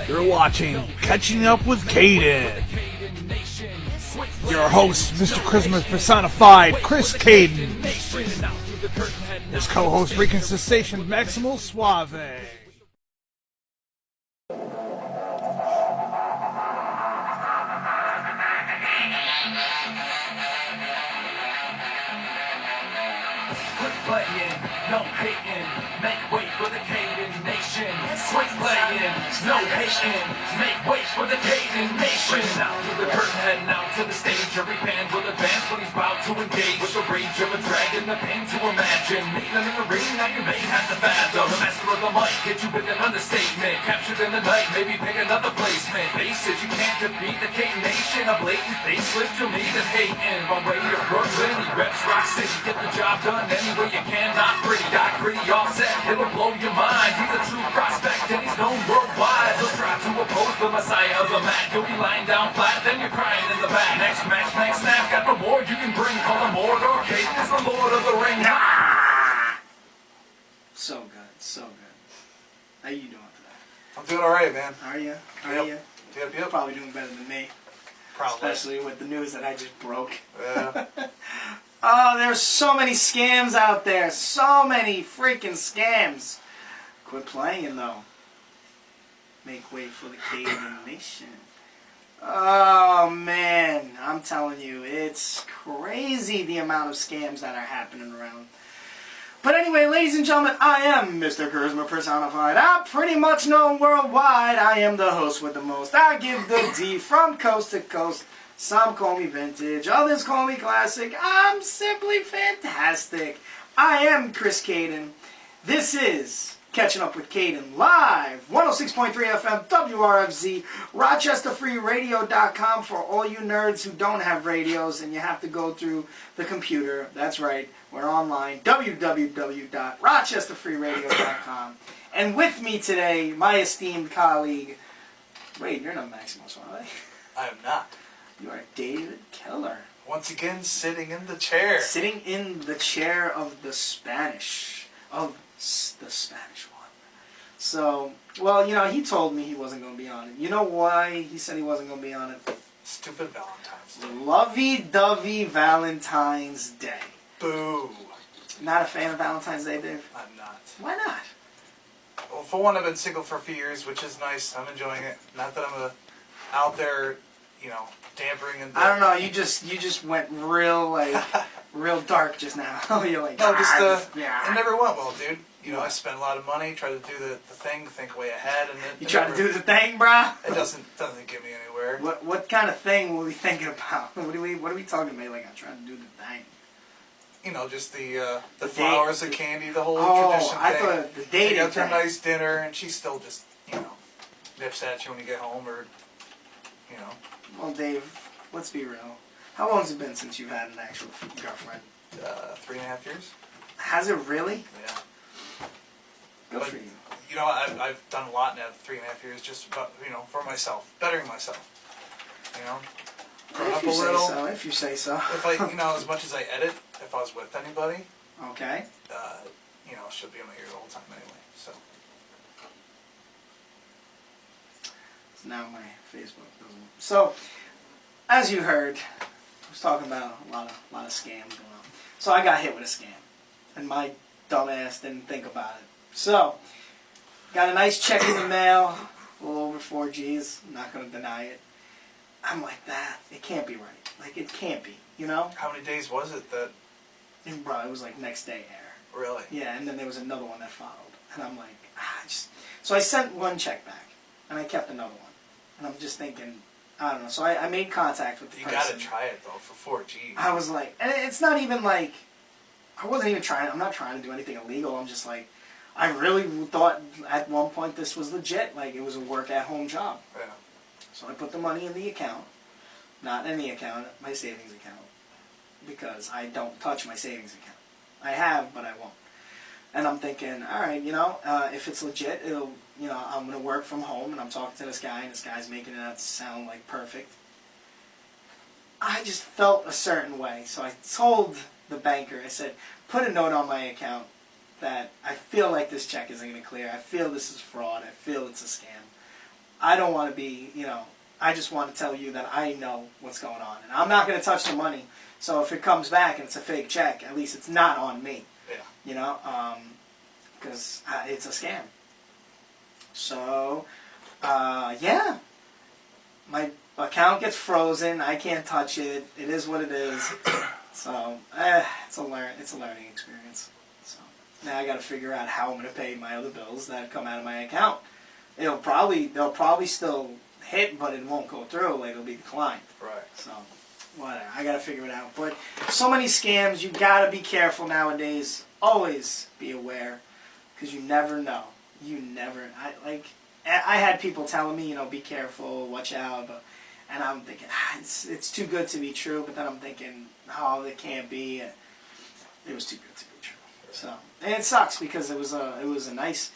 You're watching Catching Up with Cayden. Your host, Mr. Christmas personified, Chris Cayden. His co-host, Rican Cessation, Maximal Suave. Quit playing, no hating, make way for the Cayden Nation. Quit playing, no hating, make way for the Cayden Nation. Out through the curtain, heading out to the stage. Every band will advance when he's about to engage with the rage of a dragon, the pain to imagine. Meeting him in the ring, now you may have to fathom. The master of the mic, hit you with an understatement. Captured in the night, maybe pick another placement. Bases, you can't defeat the Cayden Nation. A blatant facelift, you'll need is hating. My way to Brooklyn, he reps Rock City. Get the job done any way you can, not pretty, die pretty offset. It'll blow your mind. He's a true prospect and he's known worldwide. So try to oppose the messiah of the mat. You'll be lying down flat, then you're crying in the back. Next match, next snap, got the more you can bring. Call him Mordor, Cayden is the Lord of the Ring. So good, so good. How you doing today? I'm doing alright, man. How are you? How Yep. are you? Yep. You're probably doing better than me. Probably. Especially with the news that I just broke. Yeah. Oh, there's so many scams out there. So many freaking scams. Quit playing, though. Make way for the Cayden Nation. Oh, man. I'm telling you, it's crazy the amount of scams that are happening around. But anyway, ladies and gentlemen, I am Mr. Charisma personified. I'm pretty much known worldwide. I am the host with the most. I give the D from coast to coast. Some call me vintage, others call me classic. I'm simply fantastic. I am Chris Cayden. This is Catching Up with Cayden live, 106.3 FM, WRFZ, RochesterFreeRadio.com for all you nerds who don't have radios and you have to go through the computer. That's right, we're online, www.RochesterFreeRadio.com. And with me today, my esteemed colleague, wait, you're not Maximus, are they? I am not. You are David Keller. Once again, sitting in the chair. Sitting in the chair of the Spanish, the Spanish one. So, well, you know, he told me he wasn't going to be on it. You know why he said he wasn't going to be on it? Stupid Valentine's Day. Lovey-dovey Valentine's Day. Boo. Not a fan of Valentine's Day, Dave? I'm not. Why not? Well, for one, I've been single for a few years, which is nice. I'm enjoying it. Not that I'm out there, you know, dampering and... I don't know, you just went real, real dark just now. You're like, No, just, yeah. it never went well, dude. You know, I spent a lot of money, try to do the thing, think way ahead, and You try to do the thing, brah? It doesn't get me anywhere. What kind of thing were we thinking about? What are we talking about? Like, I'm trying to do the thing. You know, just the flowers, the candy, the whole tradition thing. I thought the dating You go to a thing. nice dinner, and she still just, you know, nips at you when you get home, or, you know. Well, Dave, let's be real. How long has it been since you've had an actual girlfriend? 3.5 years. Has it really? Yeah. Good But, for you. You know, I've done a lot in that 3.5 years, just about, you know, for myself, bettering myself. You know, growing up a little. If you say so. If I, you know, as much as I edit, if I was with anybody, Okay. you know, she'll be in my ear the whole time anyway. So. So now my Facebook doesn't. So, as you heard, I was talking about a lot of scams going on. So I got hit with a scam, and my dumbass didn't think about it. So, got a nice check in the mail, a little over 4 G's. I'm not going to deny it. I'm like, that, it can't be right. Like, it can't be, you know? How many days was it that? And bro, it was like next day air. Really? Yeah, and then there was another one that followed. And I'm like, So I sent one check back, and I kept another one. And I'm just thinking, I don't know. So I made contact with the person. You gotta try it, though, for 4 G's. I was like, and it's not even like, I wasn't even trying, I'm not trying to do anything illegal. I'm just like, I really thought at one point this was legit. Like, it was a work-at-home job. Yeah. So I put the money in the account. Not in the account, my savings account. Because I don't touch my savings account. I have, but I won't. And I'm thinking, all right, you know, if it's legit, it'll, you know, I'm going to work from home, and I'm talking to this guy, and this guy's making it out to sound like perfect. I just felt a certain way. So I told the banker, I said, put a note on my account that I feel like this check isn't going to clear. I feel this is fraud. I feel it's a scam. I don't want to be, I just want to tell you that I know what's going on. And I'm not going to touch the money. So if it comes back and it's a fake check, at least it's not on me. Yeah. Because it's a scam. So, yeah. My account gets frozen. I can't touch it. It is what it is. So, it's a learning experience. So now I got to figure out how I'm going to pay my other bills that come out of my account. They'll probably still hit, but it won't go through. Like, it'll be declined. Right. So, whatever. I got to figure it out. But so many scams. You got to be careful nowadays. Always be aware, because you never know. I had people telling me, be careful, watch out, and I'm thinking, it's too good to be true. But then I'm thinking, oh, it can't be. It was too good to be true. So, and it sucks because it was a nice,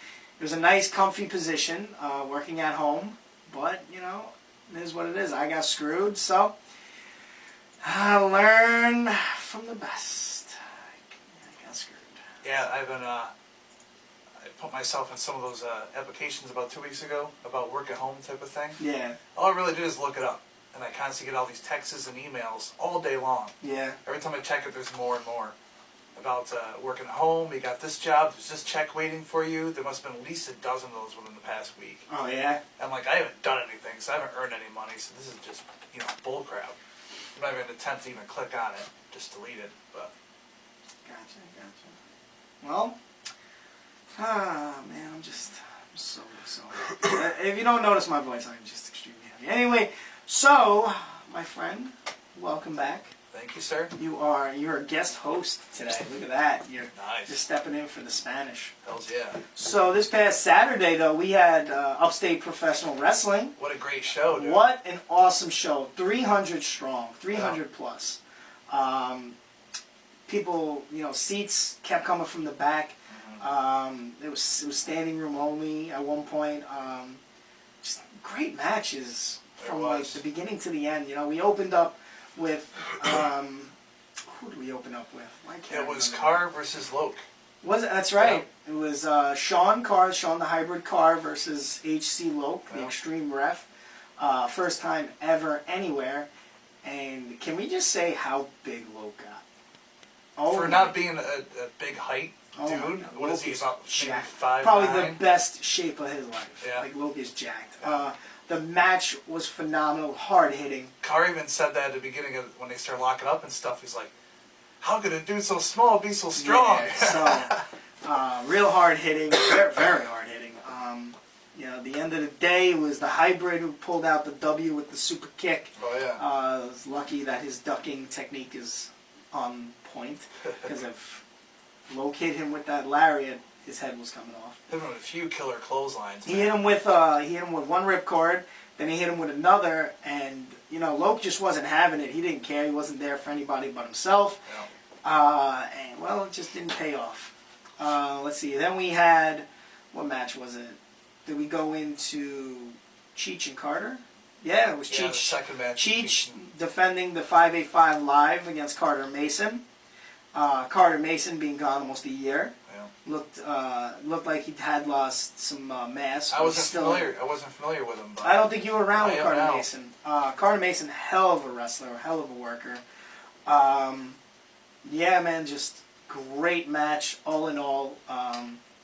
comfy position, working at home. But it is what it is. I got screwed, so I learn from the best. I got screwed. Yeah, I put myself in some of those applications about 2 weeks ago about work at home type of thing. Yeah. All I really do is look it up, and I constantly get all these texts and emails all day long. Yeah. Every time I check it, there's more and more about working at home. You got this job. There's this check waiting for you. There must have been at least a dozen of those within the past week. Oh yeah. I'm like, I haven't done anything, so I haven't earned any money. So this is just bull crap. I'm not even gonna attempt to even click on it. Just delete it. But Gotcha. Well, man, I'm so. If you don't notice my voice, I'm just extremely happy. Anyway, so my friend, welcome back. thank you, sir. You're a guest host today. Look at that. You're Nice. stepping in for the Spanish. Hells yeah. So this past Saturday, though, we had Upstate Professional Wrestling. What a great show, dude. What an awesome show. 300 strong. 300 plus. People, seats kept coming from the back. It was standing room only at one point. Just great matches from like the beginning to the end. We opened up with who did we open up with? It was Carr versus Loke. Was it? That's right. Yeah. It was Sean the hybrid Carr versus HC Loke, the Extreme Ref. First time ever anywhere. And can we just say how big Loke got? For not being a big height dude, what Loke is he, about jacked. 5'9"? Probably the best shape of his life. Yeah. Like, Loke is jacked. Yeah. The match was phenomenal, hard hitting. Carr even said that at the beginning of when they started locking up and stuff. He's like, how could a dude so small be so strong? Yeah, so, real hard hitting, very, very hard hitting. The end of the day was the hybrid who pulled out the W with the super kick. Oh, yeah. I was lucky that his ducking technique is on point, because if Loke hit him with that lariat, his head was coming off. Hit him with a few killer clotheslines. He hit him with one ripcord, then he hit him with another, and Loke just wasn't having it. He didn't care. He wasn't there for anybody but himself. Yeah. And well, it just didn't pay off. Let's see. Then we had, what match was it? Did we go into Cheech and Carter? Yeah, it was Yeah, Cheech. the second match. Cheech defending the 585 live against Carter Mason. Carter Mason being gone almost a year. Yeah. Looked like he had lost some mass. I wasn't familiar with him. But I don't think you were around with Carter now. Mason. Carter Mason, hell of a wrestler, hell of a worker. Yeah, man, just great match all in all.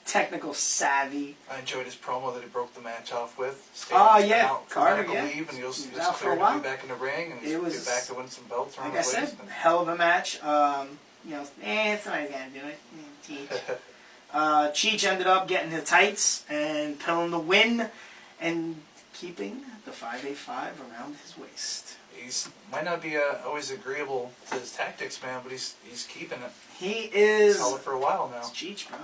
Technical savvy. I enjoyed his promo that he broke the match off with. Yeah, out for Carter, medical yeah. leave, and he was out for a cleared to while. be back in the ring, and he's get back to win some belts around Like I the said, waist. hell of a match. Somebody's gonna do it. Cheech. Cheech ended up getting the tights and pulling the win and keeping the 585 around his waist. He's might not be always agreeable to his tactics, man, but he's keeping it. He is. He's held it for a while now. It's Cheech, bro.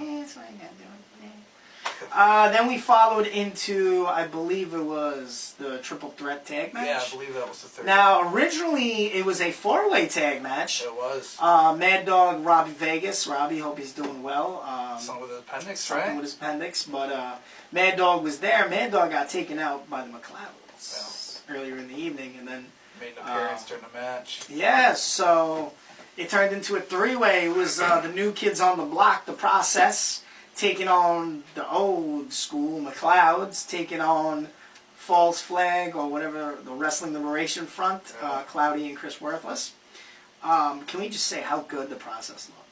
Yeah. That's what I gotta do. Then we followed into, I believe it was the triple threat tag match. Yeah, I believe that was the third. Now, originally it was a four-way tag match. It was. Mad Dog, Robbie Vegas. Robbie, hope he's doing well. Something with his appendix, Something right? with his appendix, but Mad Dog was there. Mad Dog got taken out by the McLeods earlier in the evening, and then Made an appearance during the match. yeah, so it turned into a three-way. It was the New Kids on the Block, The Process, taking on the old school McLeods, taking on False Flag or whatever, the Wrestling Liberation Front, Cloudy and Chris Worthless. Can we just say how good the process looked?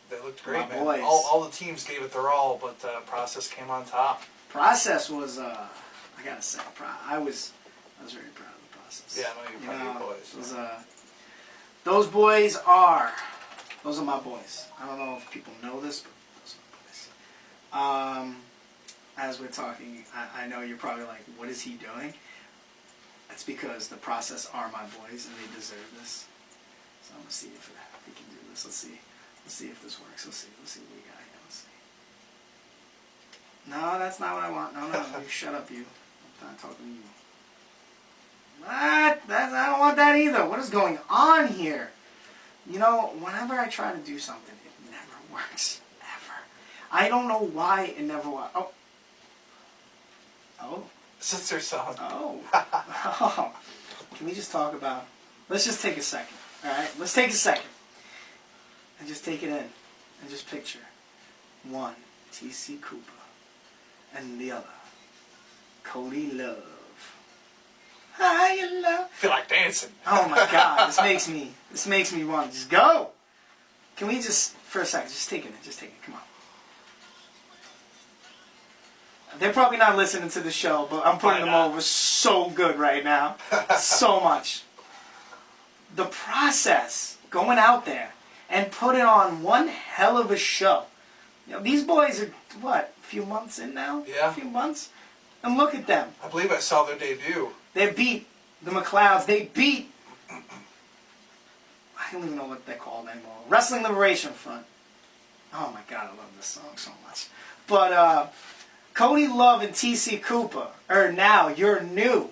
They looked great, My man. boys. All the teams gave it their all, but Process came on top. Process was, I gotta say, I was very proud of the process. Yeah, I know you're proud of your boys. It was, those are my boys. I don't know if people know this, but those are my boys. As we're talking, I know you're probably like, what is he doing? That's because the process are my boys and they deserve this. So I'm gonna see if we can do this. Let's see if this works. Let's see what we got here. Let's see. No, that's not what I want. No, you shut up, you. I'm not talking to you. What? I don't want that either. What is going on here? You know, whenever I try to do something, it never works. Ever. I don't know why it never works. Oh. Sister song. Oh. Can we just talk about... Let's just take a second. Alright? Let's take a second. And just take it in. And just picture. One, T.C. Cooper. And the other, Cody Love. Hi, love. Feel like dancing. Oh my God, this makes me want to just go. Can we just, for a second, just take it in, come on. They're probably not listening to the show, but I'm putting them over so good right now. So much. The process, going out there and putting on one hell of a show. You know, these boys are, what, a few months in now? Yeah. A few months? And look at them. I believe I saw their debut. They beat the McLeods. They beat... I don't even know what they're called anymore. Wrestling Liberation Front. Oh my God, I love this song so much. But Cody Love and T.C. Cooper are now your new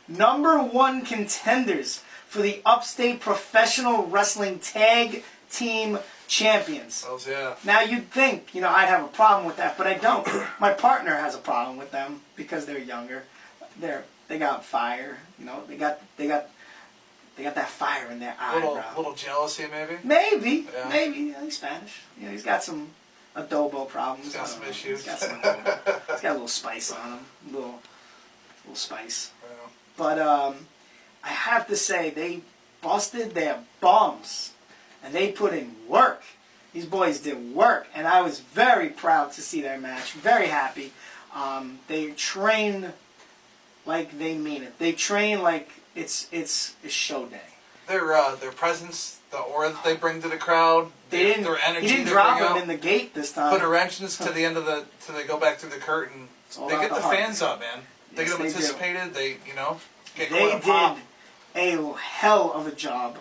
#1 contenders for the Upstate Professional Wrestling Tag Team Champions. Oh, yeah. Now you'd think, I'd have a problem with that, but I don't. My partner has a problem with them because they're younger. They got fire, They got that fire in their eyebrow. Little jealousy, maybe. Maybe. Yeah. He's Spanish. He's got some adobo problems. He's got some issues. He's got some adobo. He's got a little spice on him, a little spice. Yeah. But I have to say, they busted their bums. And they put in work. These boys did work. And I was very proud to see their match. Very happy. They train like they mean it. They train like it's show day. Their presence, the aura that they bring to the crowd, their energy. He didn't drop them in the gate this time. Put a wrench to the end of till they go back through the curtain. They get the fans up, man. They get them anticipated. They get going to pop. They did a hell of a job.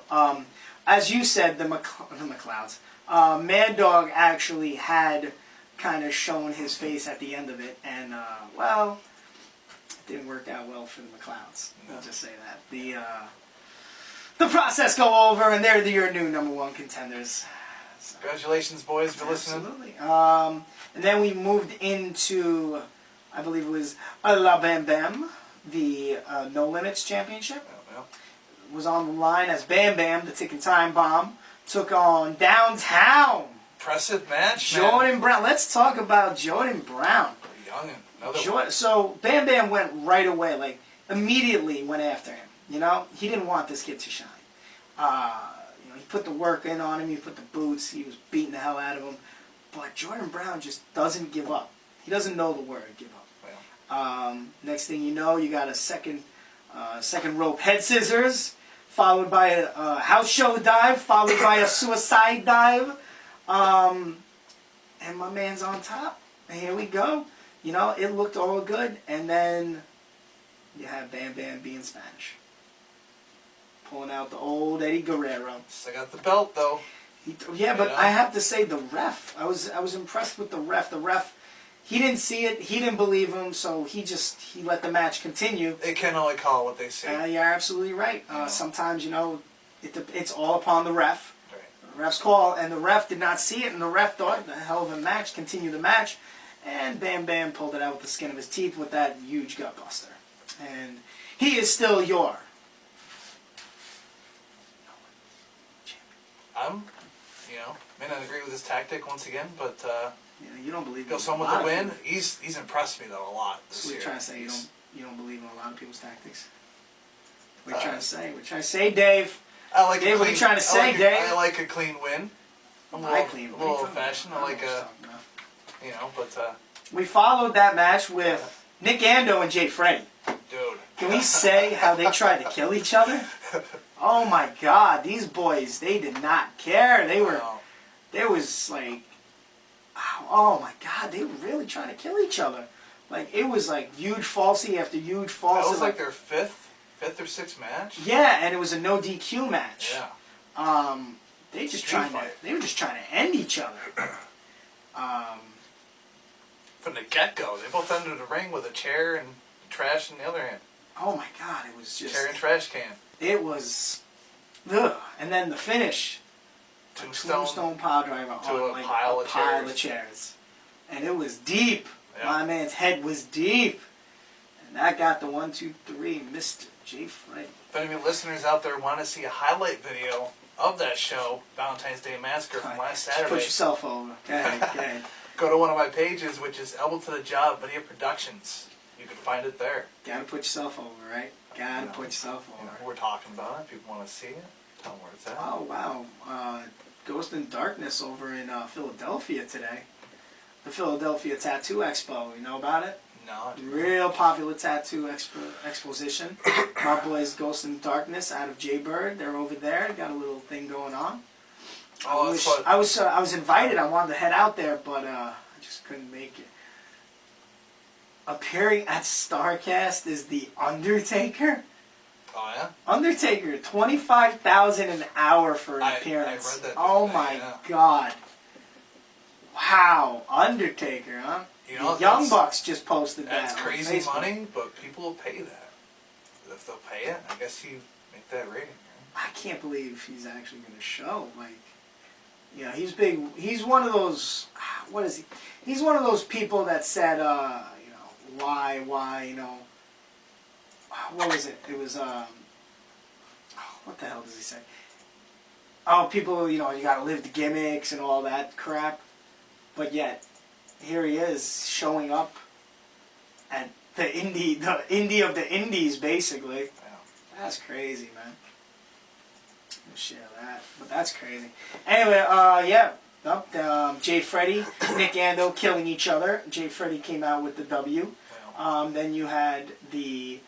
As you said, the McLeods. Mad Dog actually had kind of shown his face at the end of it, and it didn't work out well for the McLeods. I'll just say that. The process go over, and they're your new #1 contenders. So, congratulations, boys, for listening. Absolutely. And then we moved into, I believe it was La Bam Bam, the No Limits Championship. Yeah. Was on the line as Bam Bam, the Ticking Time Bomb, took on Downtown. Impressive match, Jordan Brown. Let's talk about Jordan Brown. So Bam Bam went right away, like immediately went after him. He didn't want this kid to shine. He put the work in on him. He put the boots. He was beating the hell out of him. But Jordan Brown just doesn't give up. He doesn't know the word give up. Yeah. Next thing you know, you got a second rope head scissors, followed by a house show dive, followed by a suicide dive, and my man's on top. And here we go. It looked all good, and then you have Bam Bam being Spanish, pulling out the old Eddie Guerrero. Still got the belt though. I have to say the ref. I was impressed with the ref. The ref. He didn't see it. He didn't believe him, so he let the match continue. They can only call what they see. You're absolutely right. Sometimes, it's all upon the ref. Right. The ref's call, and the ref did not see it, and the ref thought, the hell of a match, continue the match, and Bam Bam pulled it out with the skin of his teeth with that huge gut buster. And he is still your champion. May not agree with his tactic once again, but you don't believe goes home with the win. He's impressed me though a lot this year. You're trying to say you don't believe in a lot of people's tactics? What are you trying to say? What are you trying to say, Dave? I like Dave, a what are clean, you trying to say, Dave? I like a clean win. I'm a little old-fashioned. I like a, but We followed that match with Nick Ando and Jay Freddy. dude. Can we say how they tried to kill each other? Oh my God, these boys, they did not care. They was like, oh my God, they were really trying to kill each other. Like, it was like huge falsy after huge falsy. That was like their fifth or sixth match. Yeah, and it was a no DQ match. Yeah. They were just trying to end each other. From the get-go, they both entered the ring with a chair and trash in the other hand. Oh my God, it was just... Chair and trash can. It was... Ugh. And then the finish... Tombstone pile driver to on a like pile a of pile chairs. of chairs. And it was deep. Yeah. My man's head was deep. And that got the 1, 2, 3, Mr. J. Freddy. If any listeners out there want to see a highlight video of that show, Valentine's Day Massacre from last Just Saturday, put yourself over. Go ahead. go to one of my pages, which is Elbow to the Job Video Productions. You can find it there. Gotta put yourself over, right? Gotta put yourself over. We're talking about it. If people want to see it, tell them where it's at. Oh, wow. Ghost in Darkness over in Philadelphia today. The Philadelphia Tattoo Expo. You know about it? No. I didn't. Real popular tattoo exposition. My boys Ghost in Darkness out of Jaybird. They're over there. They got a little thing going on. Oh, I was invited. I wanted to head out there, but I just couldn't make it. Appearing at StarCast is the Undertaker. Oh, yeah? Undertaker, $25,000 an hour for an I appearance. read that Oh today, my yeah. God! Wow, Undertaker, huh? You know, The Young that's- Bucks just posted that. That's on crazy Facebook. money, but people will pay that. If they'll pay it, I guess you make that rating. Right? I can't believe he's actually going to show. Like, you know, he's big. He's one of those. What is he? He's one of those people that said, you know, why, you know. What was it? It was, what the hell does he say? Oh, people, you know, you gotta live the gimmicks and all that crap. But yet, here he is showing up at the indie of the indies, basically. Yeah. That's crazy, man. We'll share that, but that's crazy. Anyway, yeah. Jay Freddy, Nick Ando killing each other. Jay Freddy came out with the W. Then you had the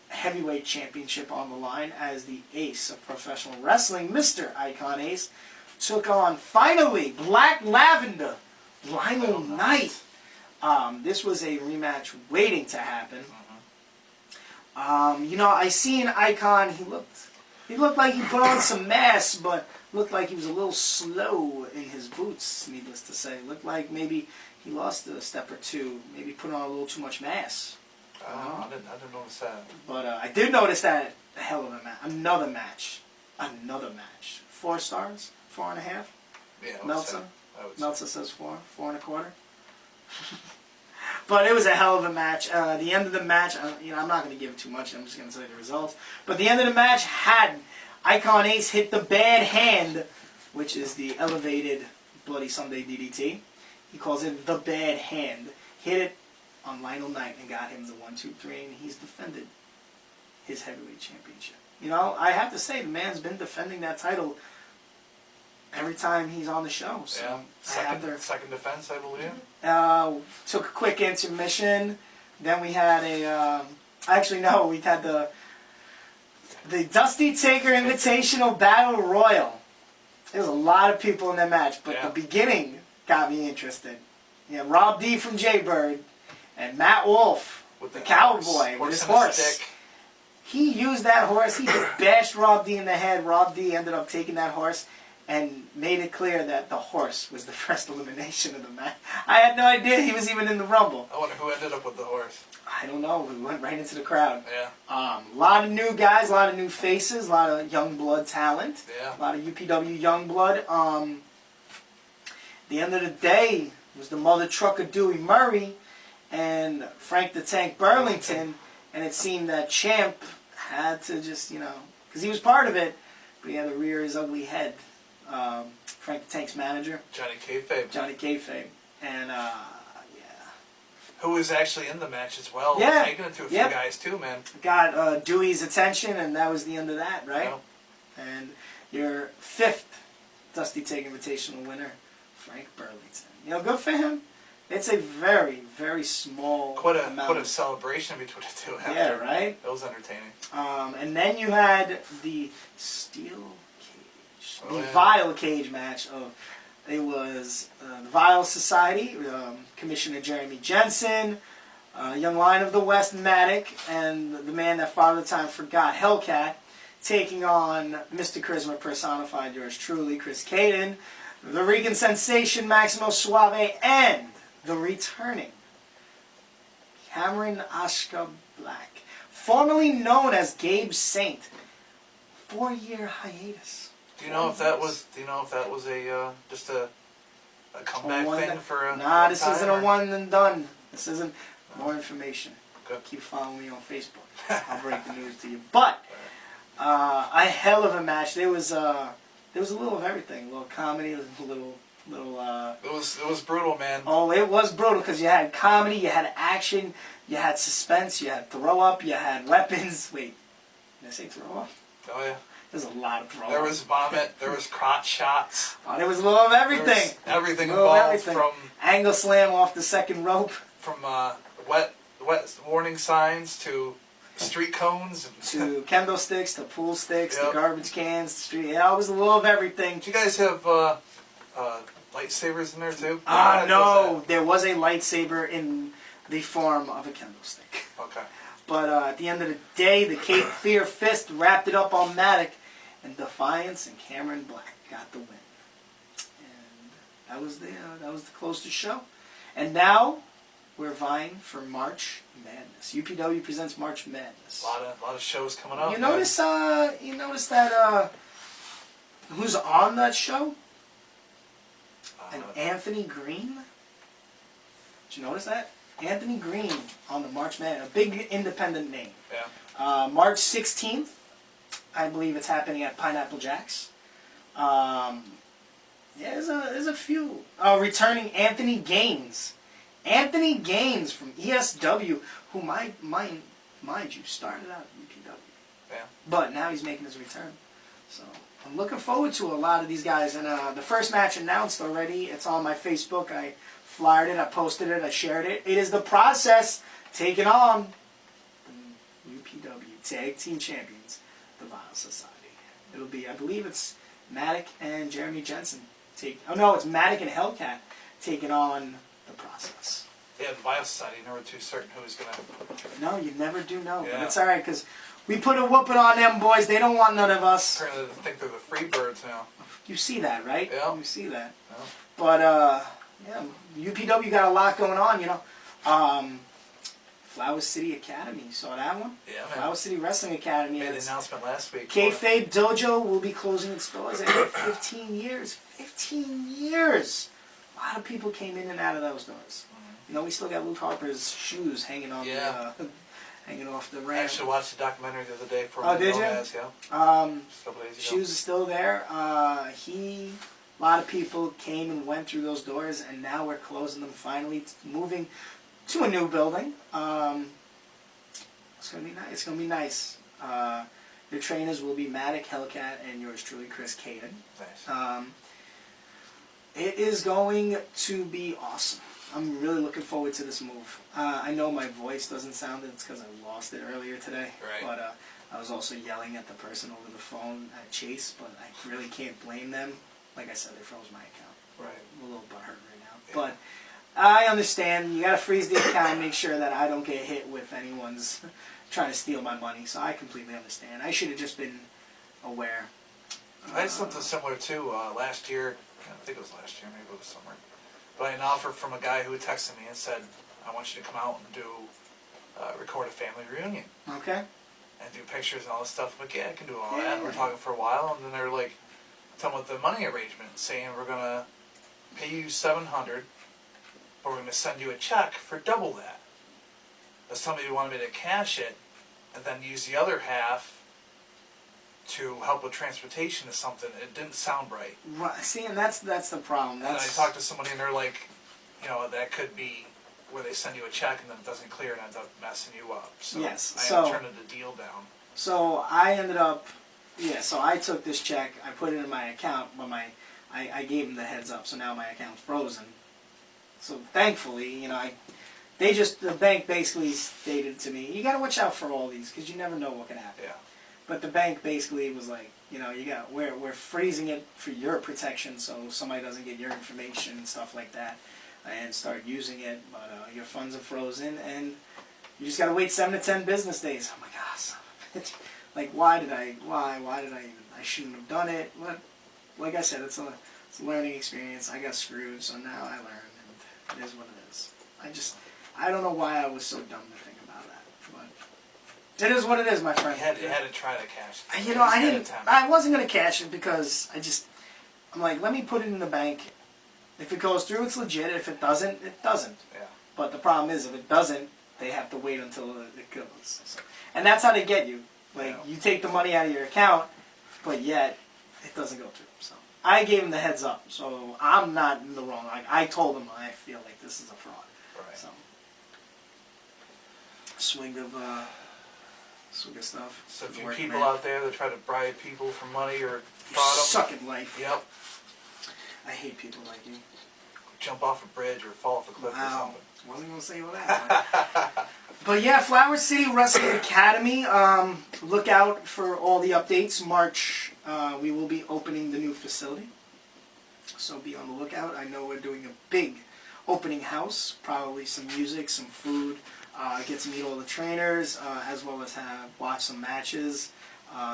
heavyweight championship on the line as the ace of professional wrestling, Mr. Icon Ace, took on, finally, Black Lavender, Lionel Knight. This was a rematch waiting to happen. You know, I seen Icon, he looked like he put on some mass, but looked like he was a little slow in his boots, needless to say. Looked like maybe he lost a step or two, maybe put on a little too much mass. I didn't notice that. But I did notice that a hell of a match. Another match. 4 stars? 4.5? Yeah, Meltzer? I would say. Meltzer says 4. 4.25. But it was a hell of a match. The end of the match, you know, I'm not going to give too much. I'm just going to say the results. But the end of the match had Icon Ace hit the bad hand, which is the elevated Bloody Sunday DDT. He calls it the bad hand. Hit it on Lionel Knight and got him the 1, 2, 3, and he's defended his heavyweight championship. You know, I have to say, the man's been defending that title every time he's on the show. So Yeah. Second defense, I believe. Took a quick intermission. Then we had we had the Dusty Taker Invitational Battle Royal. There was a lot of people in that match, but Yeah. the beginning got me interested. Yeah, Rob D from Jaybird and Matt Wolf, With the the cowboy, horse with his and a horse. stick. He used that horse. He just bashed Rob D in the head. Rob D ended up taking that horse and made it clear that the horse was the first elimination of the match. I had no idea he was even in the Rumble. I wonder who ended up with the horse. I don't know. We went right into the crowd. Yeah. A lot of new guys, a lot of new faces, a lot of young blood talent. Yeah. A lot of UPW young blood. The end of the day was the mother trucker Dewey Murray and Frank the Tank Burlington, and it seemed that Champ had to just, you know, because he was part of it, but he had to rear his ugly head. Frank the Tank's manager, Johnny Kayfabe. Johnny Kayfabe, and yeah, who was actually in the match as well. Yeah. Taking it to a few Yep. guys too, man. Got Dewey's attention, and that was the end of that, right? Yep. And your 5th Dusty Take Invitational winner, Frank Burlington. You know, good for him. It's a very, very small Quite amount. a celebration between the two after. Yeah, right? It was entertaining. And then you had the steel cage, Oh, the yeah. Vile cage match of. It was the Vile Society, Commissioner Jeremy Jensen, Young Lion of the West, Matic, and the man that Father Time forgot, Hellcat, taking on Mr. Charisma personified, yours truly, Chris Cayden, the Regan Sensation, Maximo Suave, and the returning Cameron Ashka Black, formerly known as Gabe Saint. 4-year hiatus. Do you know if that was? Do you know if that was a just a comeback thing for a? Nah, one this time, isn't or? a one and done. This isn't more information. Good. Keep following me on Facebook. I'll break the news to you. But a hell of a match. There was a little of everything. A little comedy, a little. It was brutal, man. Oh, it was brutal because you had comedy, you had action, you had suspense, you had throw up, you had weapons. Wait, did I say throw up? Oh yeah. There's a lot of throw up. There was vomit. There was crotch shots. Oh, there was a little of There everything. was everything A little of involved everything. Angle slam off the second rope. from wet warning signs to street cones. To kendo sticks, to pool sticks, to Yep. garbage cans, to street. Yeah, it was a little of everything. Did you guys have lightsabers in there too? No, there was a lightsaber in the form of a kendo stick. Okay. But at the end of the day, the Cape Fear Fist wrapped it up on Matic, and Defiance and Cameron Black got the win. And that was the closest show. And now we're vying for March Madness. UPW presents March Madness. A lot of shows coming up. You man. notice that who's on that show? And Anthony Green. Did you notice that? Anthony Green on the March Madness, a big independent name. Yeah. March 16th, I believe it's happening at Pineapple Jack's. Yeah, there's a few. Returning Anthony Gaines. Anthony Gaines from ESW, who mind you, started out at UPW. Yeah. But now he's making his return. So I'm looking forward to a lot of these guys. And the first match announced already. It's on my Facebook. I flyered it, I posted it, I shared it. It is the Process taking on the UPW Tag Team Champions, the Vile Society. It'll be, I believe it's Matic and Jeremy Jensen. It's Matic and Hellcat taking on the Process. Yeah, the Bio Society, never too certain who's going to... No, you never do know. Yeah. But it's alright, because we put a whooping on them boys. They don't want none of us. Apparently they think they're the free birds now. You see that, right? Yeah. You see that. Yeah. But, yeah, UPW got a lot going on, you know. Flower City Academy, you saw that one? Yeah, man. Flower City Wrestling Academy. Made an It's- announcement last week. Kayfabe Dojo will be closing its doors after 15 years. 15 years! A lot of people came in and out of those doors. You know, we still got Luke Harper's shoes hanging on hanging off the I ramp. actually watched the documentary the other day for Oh, did you? Yeah, just a couple days ago. Shoes is still there. A lot of people came and went through those doors, and now we're closing them finally, moving to a new building. It's gonna be nice. It's gonna be nice. Your trainers will be Matic, Hellcat, and yours truly, Chris Cayden. Nice. It is going to be awesome. I'm really looking forward to this move. I know my voice doesn't sound it. It's because I lost it earlier today. Right. But I was also yelling at the person over the phone at Chase, but I really can't blame them. Like I said, they froze my account. Right. I'm a little butthurt right now. Yeah. But I understand. You got to freeze the account, make sure that I don't get hit with anyone's trying to steal my money. So I completely understand. I should have just been aware. I had something similar too last year. I think it was last year, maybe it was summer. But I had an offer from a guy who had texted me and said, I want you to come out and do, record a family reunion. Okay. And do pictures and all this stuff. I'm like, yeah, I can do all that. Yeah. And we're talking for a while, and then they were like, telling me the money arrangement, saying we're going to pay you $700, but we're going to send you a check for double that. But somebody wanted me to cash it, and then use the other half to help with transportation or something. It didn't sound right. Right. See, and that's the problem. And then I talked to somebody, and they're like, you know, that could be where they send you a check and then it doesn't clear and ends up messing you up. So Yes, I so- turned the deal down. So I ended up, so I took this check, I put it in my account, but I gave them the heads up, so now my account's frozen. So thankfully, the bank basically stated to me, you got to watch out for all these because you never know what can happen. Yeah. But the bank basically was like, we're freezing it for your protection, so somebody doesn't get your information and stuff like that, and start using it. But your funds are frozen, and you just gotta wait 7 to 10 business days. Oh my gosh, like why did I shouldn't have done it. But like I said, it's a learning experience. I got screwed, so now I learned, and it is what it is. I don't know why I was so dumb to think about that, but it is what it is, my friend. You had to try to cash it. I didn't. I wasn't gonna cash it because I'm like, let me put it in the bank. If it goes through, it's legit. If it doesn't, it doesn't. Yeah. But the problem is, if it doesn't, they have to wait until it goes. So, and that's how they get you. Like, you take the money out of your account, but yet it doesn't go through. So I gave them the heads up. So I'm not in the wrong. Like, I told them I feel like this is a fraud. Right. So swing of stuff. So if you Work, people man. out there that try to bribe people for money or fraud them, Suck at life. yep, I hate people like you. jump off a bridge or fall off a cliff or Wow. something. Wasn't gonna say all that. But yeah, Flower City Wrestling Academy. Look out for all the updates. March, we will be opening the new facility, so be on the lookout. I know we're doing a big opening house. Probably some music, some food. Get to meet all the trainers, as well as watch some matches.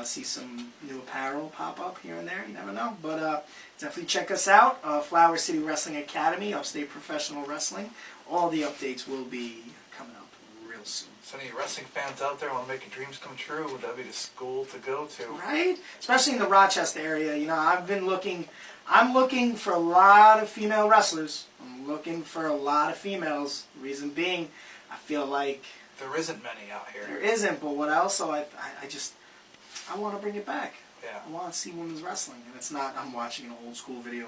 See some new apparel pop up here and there. You never know. But definitely check us out. Flower City Wrestling Academy, Upstate Professional Wrestling. All the updates will be coming up real soon. So any wrestling fans out there want to make your dreams come true, that'd be the school to go to. Right? Especially in the Rochester area. I'm looking for a lot of female wrestlers. I'm looking for a lot of females. Reason being, I feel like There isn't many out here. there isn't, but what else? So I want to bring it back. Yeah. I want to see women's wrestling, and it's not. I'm watching an old school video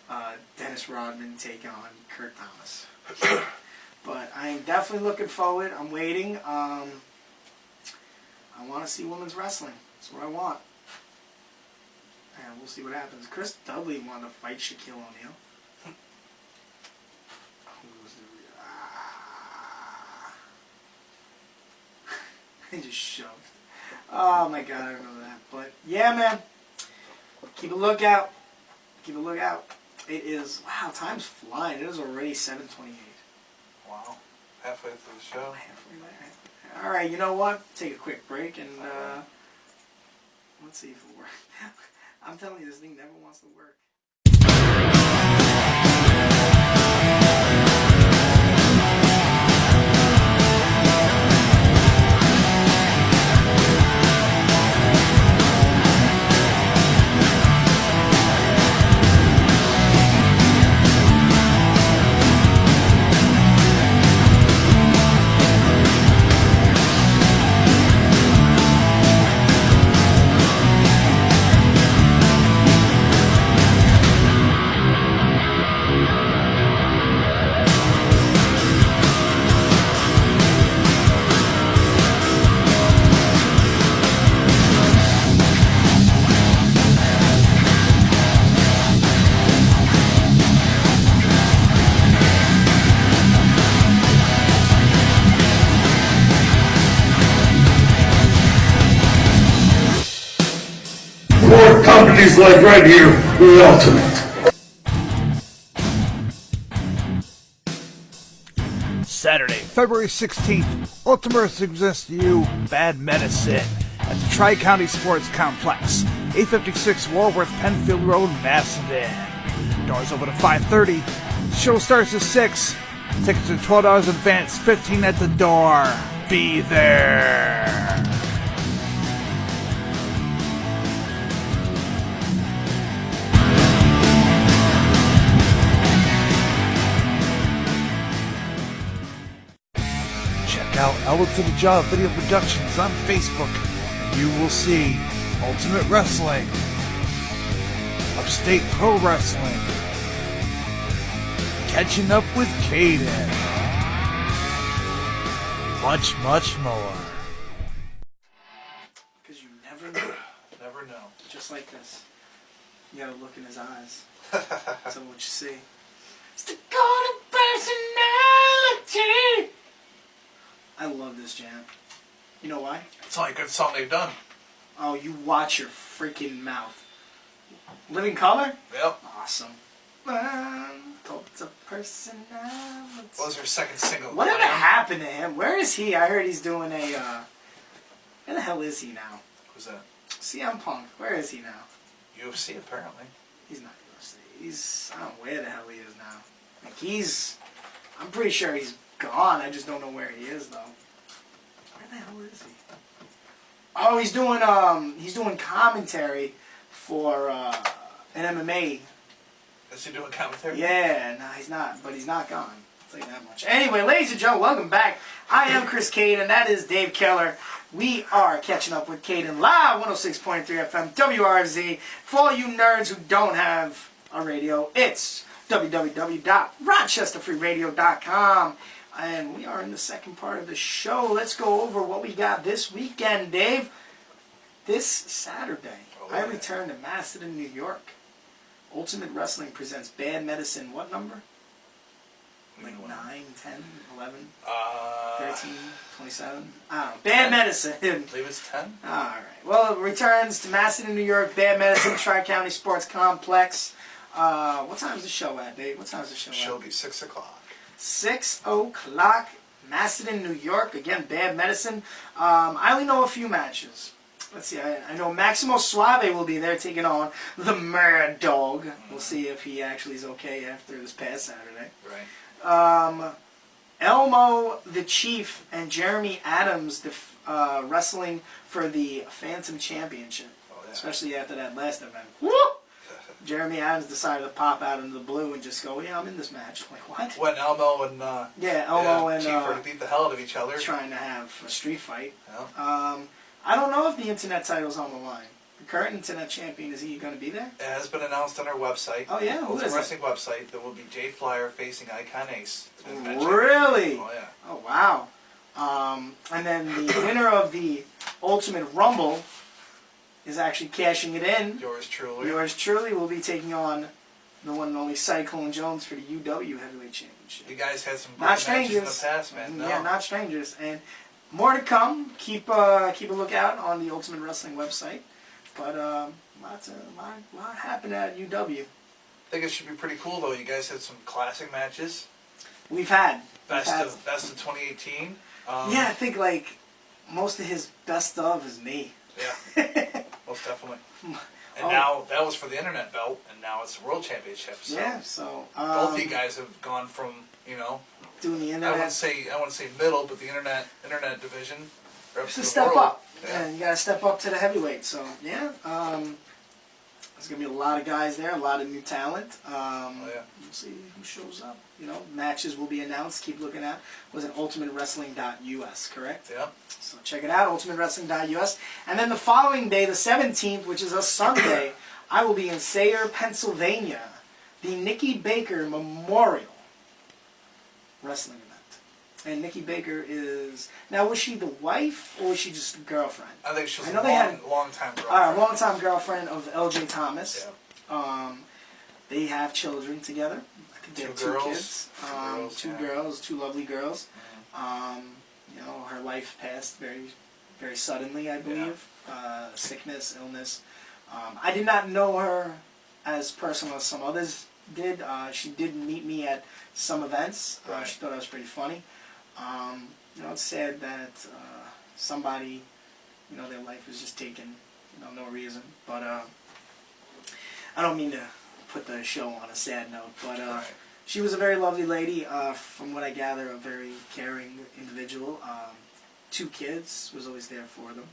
of Dennis Rodman taking on Kurt Thomas. But I am definitely looking forward. I'm waiting. I want to see women's wrestling. That's what I want. And we'll see what happens. Chris Dudley wanted to fight Shaquille O'Neal. He just shoved. Oh my god, I remember that. But yeah, man. Keep a lookout. Keep a lookout. It is, wow, time's flying. It is already 7:28. Wow. Halfway through the show. Halfway there. All right, you know what? Take a quick break and let's see if it works. I'm telling you, this thing never wants to work. More companies like right here, the ultimate. Saturday, February 16th, Ultimate Wrestling presents to you Bad Medicine at the Tri-County Sports Complex, 856 Walworth Penfield Road, Macedon. Doors open at 5:30. The show starts at 6. Tickets are $12 in advance, $15 at the door. Be there. Check out Elbow to the Jaw Video Productions on Facebook. You will see Ultimate Wrestling, Upstate Pro Wrestling, Catching Up with Cayden, much, much more. Because you never know. Never know. Just like this. You gotta look in his eyes. That's what you see. It's the golden personality. I love this jam. You know why? It's the only good song they've done. Oh, you watch your freaking mouth. Living Color? Yep. Awesome. Cult of personality. What was their second single? Whatever Glam? happened to him? Where is he? I heard he's doing a, where the hell is he now? Who's that? CM Punk. Where is he now? UFC, apparently. He's not UFC. I don't know where the hell he is now. Like I'm pretty sure he's gone. I just don't know where he is, though. Where the hell is he? Oh, he's doing commentary for, an MMA. Is he doing commentary? Yeah, no, he's not, but he's not gone. I'll tell you that much. Anyway, ladies and gentlemen, welcome back. I am Chris Cayden, that is Dave Keller. We are catching up with Cayden live, 106.3 FM, WRZ. For all you nerds who don't have a radio, it's www.rochesterfreeradio.com. And we are in the second part of the show. Let's go over what we got this weekend, Dave. This Saturday, I return to Macedon, New York. Ultimate Wrestling presents Bad Medicine. What number? Like 9, 10, 11, 13, 27? I don't know. Bad Medicine. I believe it's 10. Alright. Well, it returns to Macedon, New York. Bad Medicine, Tri-County Sports Complex. What time is the show at, Dave? What time is the show at? Show will be 6 o'clock. 6 o'clock, Macedon, New York. Again, Bad Medicine. I only know a few matches. Let's see, I know Maximo Suave will be there taking on the Mad Dog. We'll see if he actually is okay after this past Saturday. Right. Elmo the Chief and Jeremy Adams wrestling for the Phantom Championship. Oh, yeah. Especially after that last event. Woo! Jeremy Adams decided to pop out into the blue and just go, yeah, I'm in this match. I'm like, what? When Elmo and Elmo and Chief were to beat the hell out of each other. Trying to have a street fight. Yeah. I don't know if the internet title's on the line. The current internet champion, is he going to be there? It has been announced on our website. Oh, yeah? Who Ultimate is it? Wrestling website. There will be Jay Flyer facing Icon Ace. It's been mentioned. Really? Oh, yeah. Oh, wow. And then the winner of the Ultimate Rumble is actually cashing it in. Yours truly. Yours truly will be taking on the one and only Cyclone Jones for the UW Heavyweight Championship. You guys had some Not great matches in the strangers. past, man. No. Yeah, not strangers. And more to come. Keep a lookout on the Ultimate Wrestling website. But lot happened at UW. I think it should be pretty cool, though. You guys had some classic matches. We've had Best of 2018. yeah, I think like most of his best of is me. Yeah, most definitely. And now that was for the internet belt, and now it's the World Championship. So Yeah, so both of you guys have gone from doing the I internet. wouldn't say middle, but the internet division. It's to a the step world. up. Yeah. Yeah, you gotta step up to the heavyweight. So yeah, there's gonna be a lot of guys there, a lot of new talent. We'll see who shows up. Matches will be announced. Keep looking at was it ultimatewrestling.us, correct? Yeah. So check it out, ultimatewrestling.us. And then the following day, the 17th, which is a Sunday, I will be in Sayre, Pennsylvania, the Nikki Baker Memorial Wrestling event. And Nikki Baker is now. Was she the wife or was she just a girlfriend? I think she was I know a they had- long-time girlfriend. Longtime girlfriend of L.J. Thomas. Yeah. They have children together. I think they have two girls. kids. Two Yeah. girls, two lovely girls. Her life passed very, very suddenly, I believe. Sickness, illness. I did not know her as personal as some others did. She did meet me at some events. Right. She thought I was pretty funny. It's sad that somebody, their life was just taken, no reason. But I don't mean to put the show on a sad note, but she was a very lovely lady. From what I gather, a very caring individual. 2 kids, was always there for them,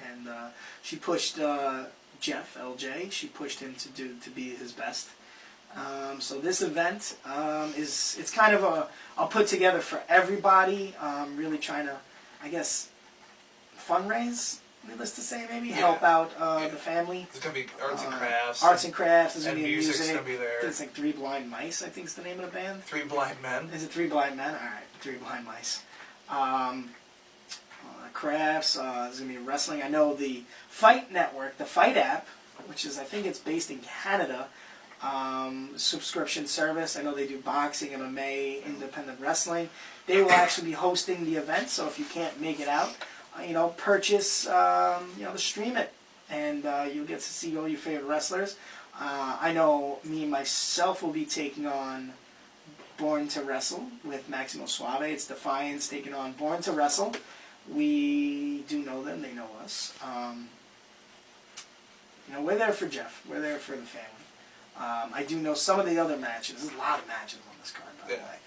and she pushed Jeff, LJ. She pushed him to be his best. So this event it's kind of a put together for everybody. Really trying to, I guess, fundraise. Needless to say, maybe help out the family. There's gonna be arts and crafts. Arts and crafts. There's and gonna be music's music. gonna be there. I think it's like 3 Blind Mice. I think is the name of the band. 3 Blind Men. Is it 3 Blind Men? All right, 3 Blind Mice. crafts. There's going to be wrestling. I know the Fight Network, the Fight app, which is, I think it's based in Canada, subscription service. I know they do boxing, MMA, independent wrestling. They will actually be hosting the event, so if you can't make it out, purchase, to stream it, and you'll get to see all your favorite wrestlers. I know me myself will be taking on Born to Wrestle with Maximo Suave. It's Defiance taking on Born to Wrestle. We do know them, they know us. We're there for Jeff. We're there for the family. I do know some of the other matches. There's a lot of matches on this card, by the way.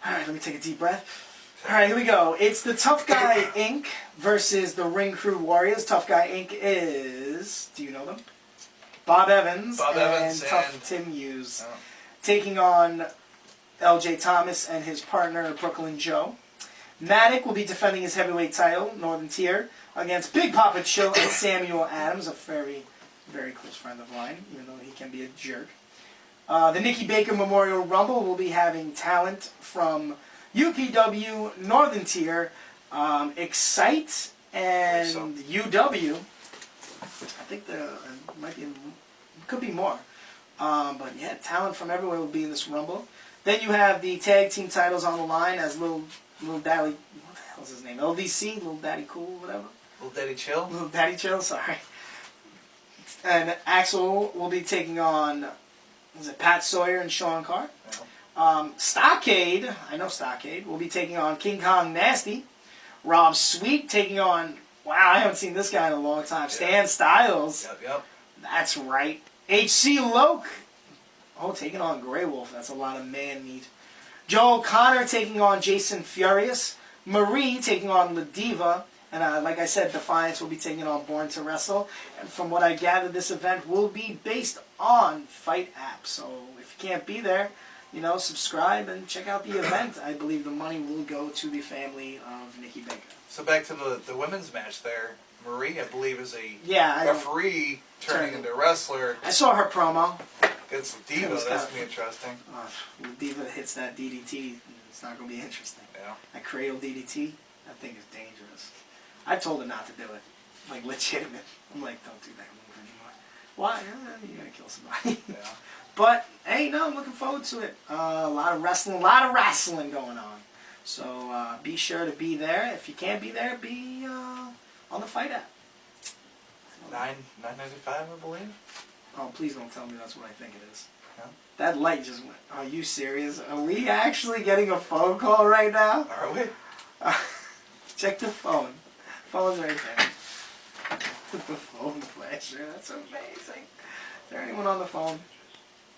Alright, let me take a deep breath. Alright, here we go. It's the Tough Guy Inc. versus the Ring Crew Warriors. Tough Guy Inc. is, do you know them? Bob Evans and Tough Tim Hughes. Oh. Taking on LJ Thomas and his partner, Brooklyn Joe. Matic will be defending his heavyweight title, Northern Tier, against Big Papa Chill and Samuel Adams, a very, very close friend of mine, even though he can be a jerk. The Nikki Baker Memorial Rumble will be having talent from UPW, Northern Tier, Excite, and UW. I think there might be, could be more. But yeah, talent from everywhere will be in this Rumble. Then you have the tag team titles on the line as Little Daddy, what the hell's his name? LDC, Little Daddy Cool, whatever. Little Daddy Chill? Little Daddy Chill, sorry. And Axel will be taking on, Pat Sawyer and Sean Carr. Yeah. Stockade, I know Stockade, will be taking on King Kong Nasty. Rob Sweet taking on, wow, I haven't seen this guy in a long time, Stan Styles. Yep. That's right. HC Loke. Oh, taking on Grey Wolf. That's a lot of man meat. Joe O'Connor taking on Jason Furious. Marie taking on La Diva. And like I said, Defiance will be taking on Born to Wrestle. And from what I gather, this event will be based on Fight App. So if you can't be there, subscribe and check out the event. I believe the money will go to the family of Nikki Baker. So back to the women's match there. Marie, I believe, is a referee turning into a wrestler. I saw her promo. Against La Diva, that's going to be interesting. La Diva hits that DDT, it's not going to be interesting. Yeah. That cradle DDT, that thing is dangerous. I told her not to do it. Like, legitimate. I'm like, don't do that move anymore. Why? You're going to kill somebody. Yeah. But, hey, no, I'm looking forward to it. A lot of wrestling going on. So, be sure to be there. If you can't be there, be on the Fight app. $9.95, I believe. Oh, please don't tell me that's what I think it is. Yeah. That light just went. Are you serious? Are we actually getting a phone call right now? Are we? Check the phone. Phone's right there. The phone flasher. That's amazing. Is there anyone on the phone?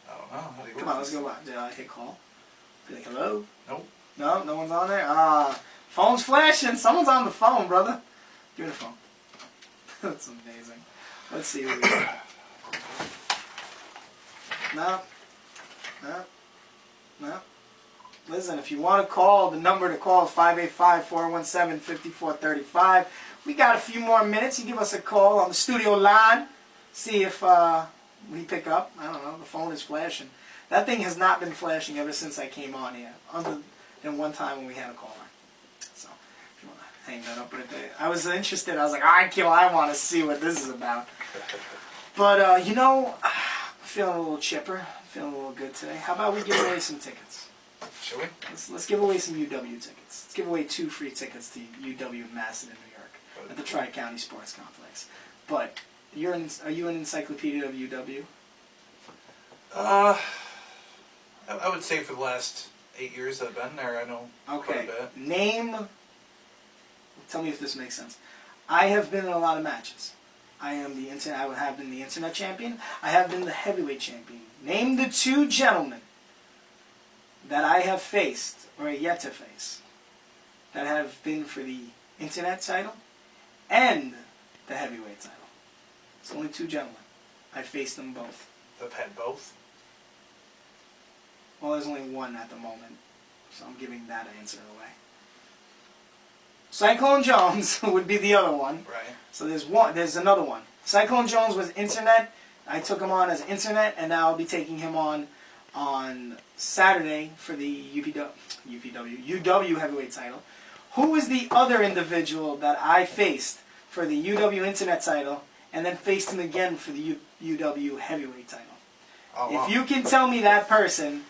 I don't know. How do you Come on, let's go live. Did I hit call? Be like, hello? Nope. No, no one's on there? Phone's flashing. Someone's on the phone, brother. Give me the phone. That's amazing. Let's see what we got. No. Listen, if you want to call, the number to call is 585-417-5435. We got a few more minutes. You give us a call on the studio line. See if we pick up. I don't know. The phone is flashing. That thing has not been flashing ever since I came on here. Other than one time when we had a caller. So, if you want to hang that up right there. I was interested. I was like, I want to see what this is about. But, I'm feeling a little chipper. Feeling a little good today. How about we give away some tickets? Should we? Let's give away some UW tickets. Let's give away 2 free tickets to UW in Macedon, New York, at the Tri-County Sports Complex. But are you an encyclopedia of UW? I would say for the last 8 years I've been there, I know quite a bit. Tell me if this makes sense. I have been in a lot of matches. I have been the internet champion. I have been the heavyweight champion. Name the 2 gentlemen that I have faced, or yet to face, that have been for the internet title and the heavyweight title. It's only 2 gentlemen. I faced them both. I've had both? Well, there's only one at the moment, so I'm giving that answer away. Cyclone Jones would be the other one. Right. So there's another one. Cyclone Jones was internet. I took him on as internet, and now I'll be taking him on Saturday for the UW heavyweight title. Who was the other individual that I faced for the UW Internet title and then faced him again for the UW Heavyweight title? Oh, wow. If you can tell me that person,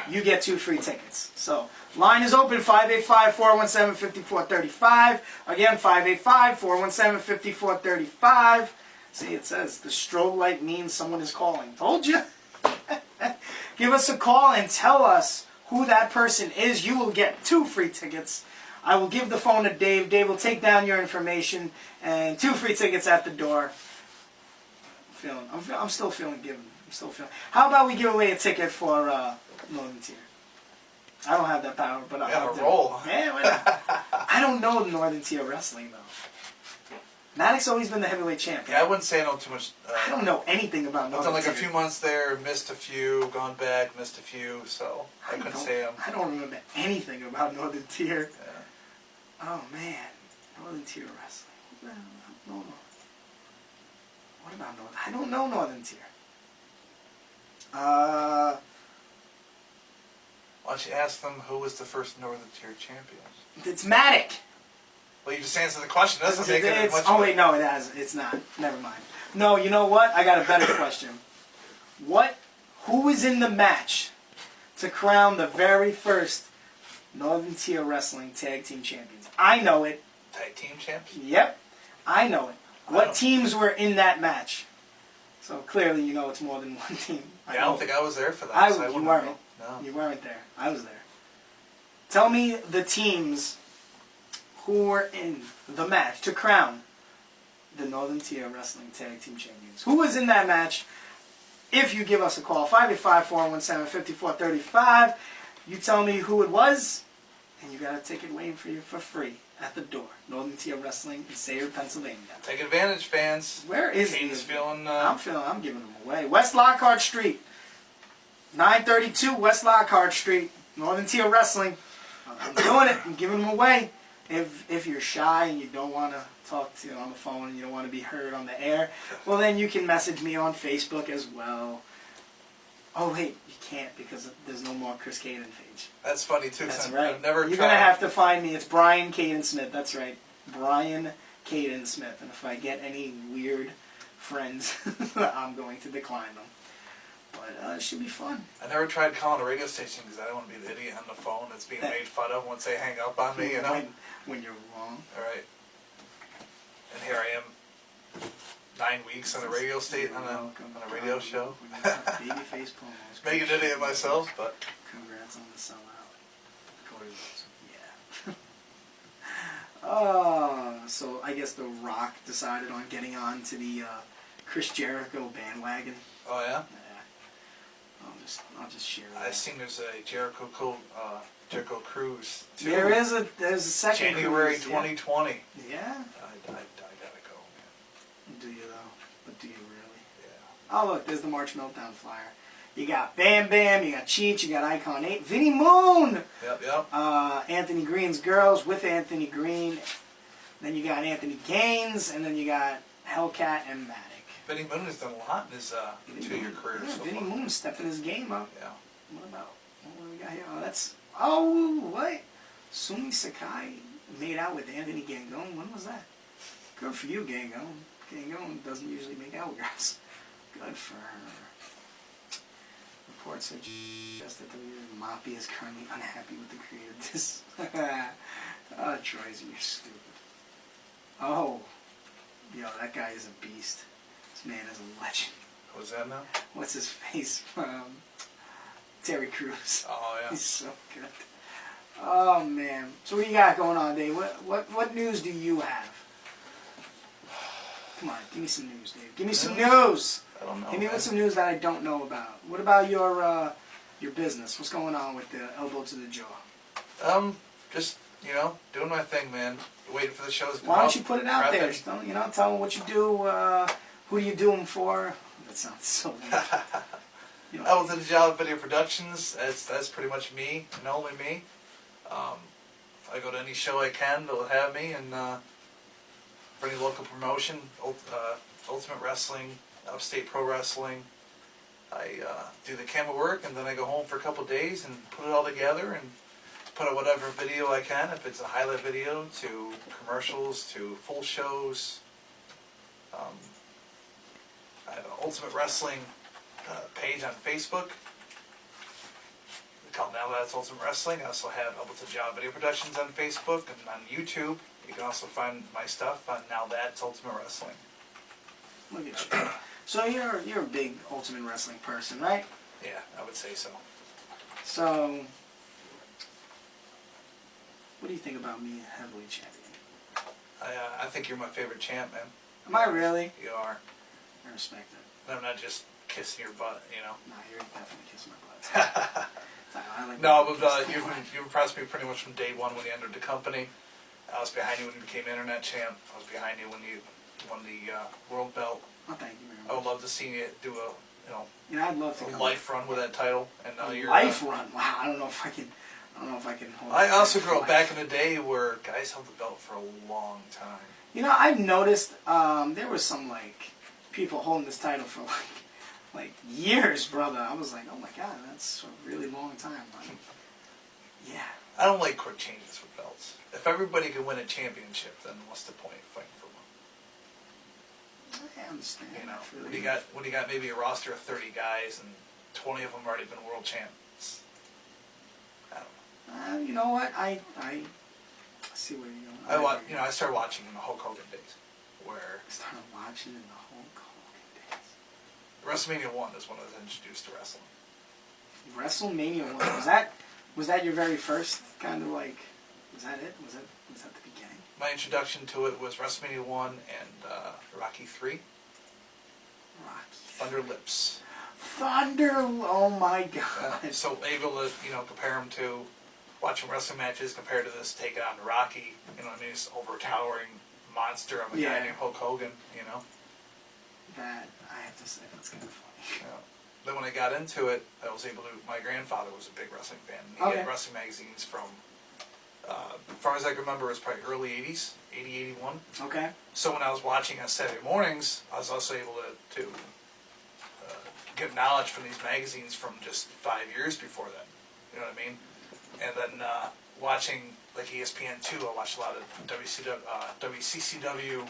you get 2 free tickets. So, line is open, 585-417-5435. Again, 585-417-5435. See, it says the strobe light means someone is calling. Told you. Give us a call and tell us who that person is. You will get 2 free tickets. I will give the phone to Dave. Dave will take down your information and 2 free tickets at the door. I'm still feeling given. How about we give away a ticket for Northern Tier? I don't have that power, but I'll do roll. it. Yeah, why not? I don't know Northern Tier wrestling though. Maddox always been the heavyweight champ. Yeah, I wouldn't say I know too much. I don't know anything about I've Northern done like Tier. a few months there, missed a few, gone back, missed a few, so I couldn't say I don't remember anything about Northern Tier. Yeah. Oh man, Northern Tier wrestling. No. What about Northern? I don't know Northern Tier. Why don't you ask them who was the first Northern Tier champion? It's Maddox. Well, you just answered the question. Doesn't make it much. Oh wait, no, it has. It's not. Never mind. No, you know what? I got a better question. Who was in the match to crown the very first Northern Tier Wrestling Tag Team Champions? I know it. Tag team champion? Yep, I know it. I What don't- teams were in that match? So clearly, you know it's more than one team. Yeah, I don't think I was there for that. I so you wouldn't weren't. know. No. You weren't there. I was there. Tell me the teams who were in the match to crown the Northern Tier Wrestling Tag Team Champions. Who was in that match? If you give us a call, 585-417-5435, you tell me who it was, and you got a ticket waiting for you for free at the door. Northern Tier Wrestling in Sayre, Pennsylvania. Take advantage, fans. Where is Cayden's the- feeling. I'm giving them away. West Lockhart Street, 932 West Lockhart Street, Northern Tier Wrestling. I'm doing it. I'm giving them away. If you're shy and you don't want to talk to on the phone and you don't want to be heard on the air, well then you can message me on Facebook as well. Oh wait, you can't because there's no more Chris Cayden page. That's funny too. That's I've right. never You're tried. gonna have to find me. It's Brian Cayden Smith. That's right, Brian Cayden Smith. And if I get any weird friends, I'm going to decline them. But it should be fun. I never tried calling a radio station because I don't want to be the idiot on the phone that's being made fun of once they hang up on me. You know. When you're wrong. All right. And here I am, 9 weeks on a radio station on a radio show. Babyface promos. Make an idiot of myself, but Congrats on the sellout. Yeah. So I guess The Rock decided on getting on to the Chris Jericho bandwagon. oh yeah. Yeah. I'll just share I that. seen there's a Jericho cruise too. There's a second January cruise, 2020. Yeah. I gotta go, man. Do you though? But do you really? Yeah. Oh look, there's the March Meltdown flyer. You got Bam Bam, you got Cheech, you got Icon 8, Vinnie Moon! Yep. Anthony Green's Girls with Anthony Green. Then you got Anthony Gaines, and then you got Hellcat and Matic. Vinnie Moon has done a lot in his 2-year career Yeah, so Vinnie far. Moon's stepping his game up. Yeah. What do we got here? What? Sumi Sakai made out with Anthony Gangone. When was that? Good for you, Gangone. Gangone doesn't usually make out with girls. Good for her. Reports suggest that Moppy is currently unhappy with the creator. This. Oh, Troy's, you're stupid. Oh. Yo, that guy is a beast. This man is a legend. What's that now? What's his face? Terry Crews. Oh yeah. He's so good. Oh man. So what you got going on, Dave? What news do you have? Come on, give me some news, Dave. Give me some news. I don't know. Hit me man. with some news that I don't know about. What about your business? What's going on with the elbow to the jaw? Just doing my thing, man. Waiting for the shows to come Why don't out, you put it out there? prepping. Tell them what you do. Who do you do them for? That sounds so weird. I was in the job video productions. That's pretty much me and only me. I go to any show I can that will have me, and for any local promotion, Ultimate Wrestling, Upstate Pro Wrestling. I do the camera work, and then I go home for a couple of days and put it all together and put out whatever video I can, if it's a highlight video, to commercials, to full shows. I have an Ultimate Wrestling page on Facebook. Called Now That's Ultimate Wrestling. I also have Ableton Job Video Productions on Facebook and on YouTube. You can also find my stuff on Now That's Ultimate Wrestling. Look at you. So you're a big Ultimate Wrestling person, right? Yeah, I would say so. So, what do you think about me, heavyweight champion? I think you're my favorite champ, man. Am I really? You are. I respect it. And I'm not just kissing your butt, you know. Nah, you're definitely kissing my butt. I like No, that. but you've impressed me pretty much from day one when you entered the company. I was behind you when you became internet champ. I was behind you when you won the world belt. Oh, thank you very much. I would love to see you do I'd love to a come. life run with that title. And now you're Life run. Wow, I don't know if I can hold I it also for grew up life. back in the day where guys held the belt for a long time. You know, I've noticed there was some like people holding this title for like years, brother. I was like, oh my god, that's a really long time. Like, yeah. I don't like quick changes with belts. If everybody can win a championship, then what's the point of fighting for one? I understand. You know, I feel when you got maybe a roster of 30 guys and 20 of them already been world champs. I don't know. you know what? I see where you're going. I started watching in the Hulk Hogan days, where I started watching in the Hulk Hogan WrestleMania 1 is when I was introduced to wrestling. days. WrestleMania 1, was that your very first kind of like? Was that it? Was that the beginning? My introduction to it was WrestleMania 1 and Rocky 3, Rocky. Thunder Lips. Thunder! Oh my god! So able to compare them to watching wrestling matches compared to this take on Rocky. You know what I mean? This overtowering monster of a guy named Hulk Hogan. You know. That I have to say, that's kind of funny. Yeah. Then when I got into it, I was able to. My grandfather was a big wrestling fan. He had wrestling magazines from, as far as I can remember, it was probably early '80s, 80, 81. Okay. So when I was watching on Saturday mornings, I was also able to get knowledge from these magazines from just 5 years before that. You know what I mean? And then watching like ESPN2, I watched a lot of WCCW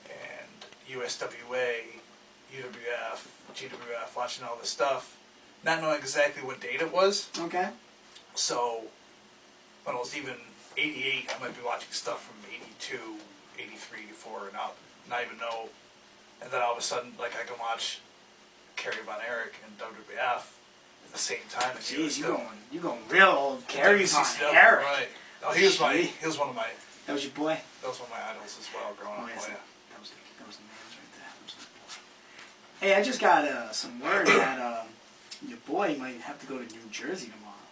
and USWA, UWF, GWF, watching all this stuff, not knowing exactly what date it was. Okay. So when it was even 88, I might be watching stuff from 82, 83, 84 and up, not even know. And then all of a sudden, like I can watch Kerry Von Erich and WWF at the same time. Jeez, you going real old. Kerry Von Erich. Right. Oh, he was one of my. That was your boy. That was one of my idols as well growing up. Yes, Oh, yeah. that was the man's right there. That was the boy. Hey, I just got some word that your boy might have to go to New Jersey tomorrow.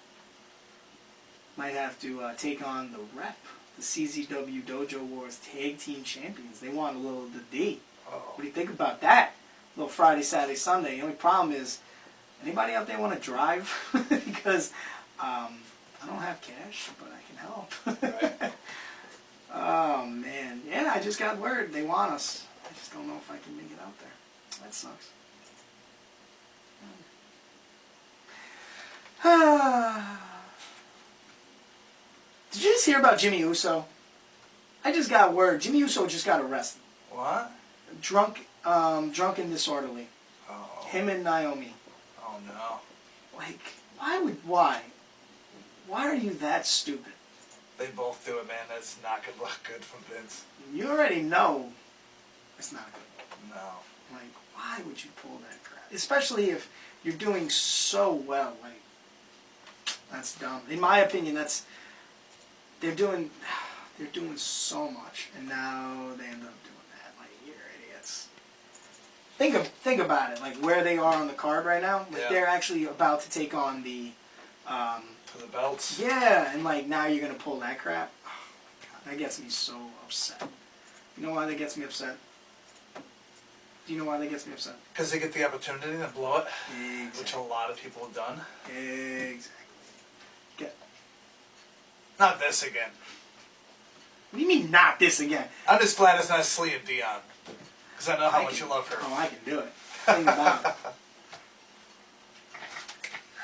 Might have to take on the Rep, the CZW Dojo Wars Tag Team Champions. They want a little of the D. Oh. What do you think about that? A little Friday, Saturday, Sunday. The only problem is, anybody out there want to drive? Because I don't have cash, but I can help. Right. Oh, man. Yeah, I just got word. They want us. I just don't know if I can make it out there. That sucks. Did you just hear about Jimmy Uso? I just got word. Jimmy Uso just got arrested. What? Drunk and disorderly. Oh. Him and Naomi. Oh no. Like, why? Why are you that stupid? They both do it, man. That's not gonna look good from Vince. You already know it's not good. No. Like, why would you pull that crap? Especially if you're doing so well. Like, that's dumb. In my opinion, they're doing so much, and now they end up doing that. Like, you're idiots. Think about it. Like, where they are on the card right now. Like, they're actually about to take on the. For the belts. Yeah, and like now you're gonna pull that crap. Oh my god, that gets me so upset. You know why that gets me upset? Do you know why that gets me upset? Because they get the opportunity to blow it, Exactly. which a lot of people have done. Exactly. Not this again. What do you mean not this again? I'm just glad it's not Celia Dion. Because I know how much you love her. Oh, I can do it. Think about it.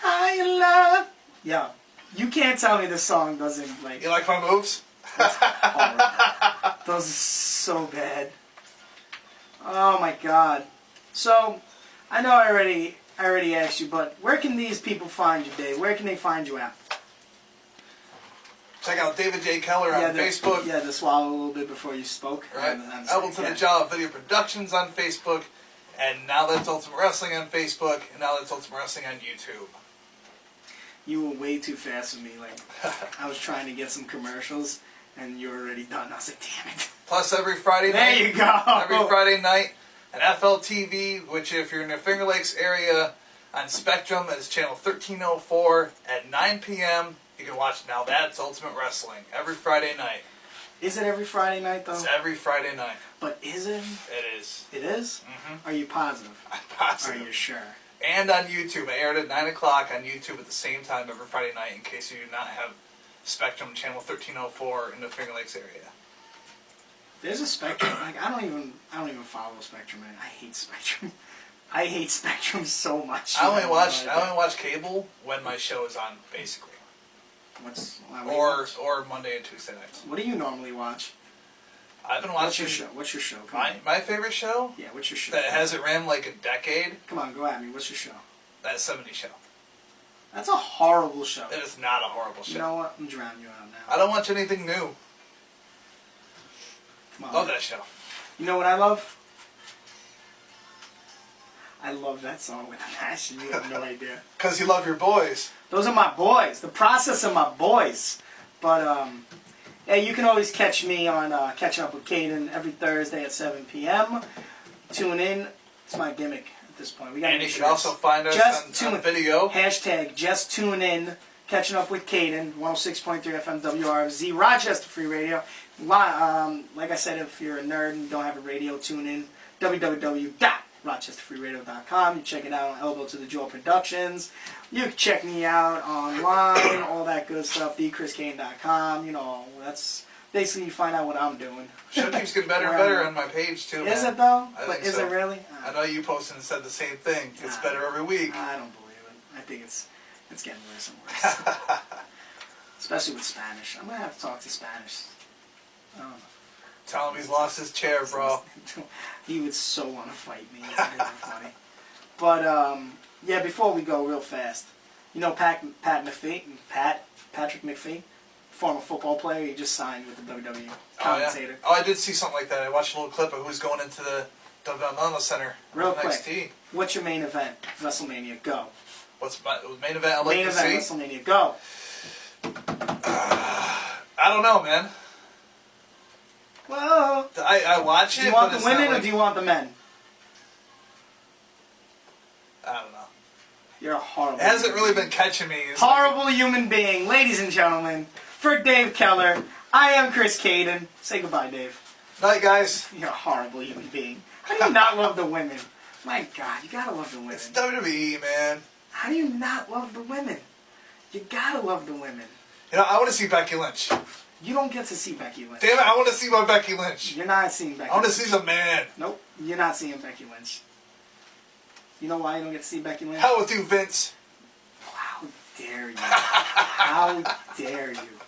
I love. Yeah. You can't tell me this song doesn't like. You like my moves? Horrible. Those are so bad. Oh my god. So, I know I already asked you, but where can these people find you, Dave? Where can they find you at? Check out David J. Keller on Facebook. Yeah, to swallow a little bit before you spoke. Right. Elbow to the Jaw Video Productions on Facebook. And Now That's Ultimate Wrestling on Facebook. And Now That's Ultimate Wrestling on YouTube. You were way too fast with me. Like, I was trying to get some commercials, and you were already done. I was like, damn it. Plus every Friday night. There you go. Every Friday night. And FLTV, which if you're in the Finger Lakes area on Spectrum, is channel 1304 at 9 p.m. You can watch Now That's Ultimate Wrestling every Friday night. Is it every Friday night, though? It's every Friday night. But is it? It is. It is? Mm-hmm. Are you positive? I'm positive. Are you sure? And on YouTube. It aired at 9 o'clock on YouTube at the same time every Friday night in case you do not have Spectrum channel 1304 in the Finger Lakes area. There's a Spectrum. Like, I don't even follow Spectrum, man. I hate Spectrum. I hate Spectrum so much. I only watch cable when my show is on, basically. Or Monday and Tuesday nights. What do you normally watch? I've been watching. What's your show? My favorite show? Yeah, what's your show? That hasn't ran like a decade? Come on, go at me. What's your show? That 70s show. That's a horrible show. It is not a horrible show. You know what? I'm drowning you out now. I don't watch anything new. Come on. Love that show. You know what I love? I love that song with a passion. You have no idea. Because you love your boys. Those are my boys. The process of my boys. But, yeah, you can always catch me on Catching Up with Cayden every Thursday at 7 p.m. Tune in. It's my gimmick at this point. And you can also find us on video. Hashtag just tune in. Catching Up with Cayden, 106.3 FM WRFZ, Rochester Free Radio. Like I said, if you're a nerd and don't have a radio, tune in. www.rochesterfreeradio.com. You check it out on Elbow to the Jaw Productions. You can check me out online, all that good stuff. thechriscayden.com. You know, that's basically you find out what I'm doing. Show keeps getting better and better on my page too. Is man. it though? I think is so. it really? I know you posted and said the same thing. It's better every week. I don't believe it. I think it's getting worse and worse. Especially with Spanish. I'm gonna have to talk to Spanish. I don't know. Tell him he's lost his chair, bro. He would so want to fight me. It's really funny. But yeah, before we go, real fast. You know Patrick McPhee, former football player. He just signed with the WWE commentator. Oh, I did see something like that. I watched a little clip of who's going into the Developmental Center. Real quick. NXT. What's your main event? WrestleMania. Go. What's my main event? I'd like main to event, see. WrestleMania. Go. I don't know, man. Well, I watch it. do you want but the women like, or do you want the men? I don't know. You're a horrible. It hasn't really been catching me. It's horrible human being, ladies and gentlemen. For Dave Keller, I am Chris Cayden. Say goodbye, Dave. Night, guys. You're a horrible human being. How do you not love the women? My God, you gotta love the women. It's WWE, man. How do you not love the women? You gotta love the women. You know, I want to see Becky Lynch. You don't get to see Becky Lynch. Damn it, I want to see my Becky Lynch. You're not seeing Becky Lynch. I want to see the man. Nope, you're not seeing Becky Lynch. You know why you don't get to see Becky Lynch? Hell with you, Vince. How dare you? How dare you?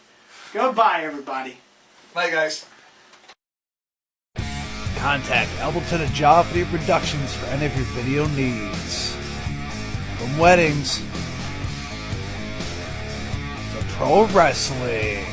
Goodbye, everybody. Night, guys. Contact Elbow to the Jaw Video Productions for any of your video needs. From weddings to pro wrestling.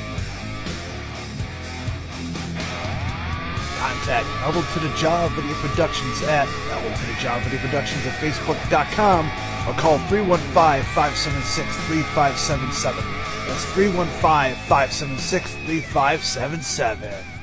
Contact Elbow to the Jaw Video Productions at Elbow to the Jaw Video Productions at Facebook.com or call 315-576-3577. That's 315-576-3577.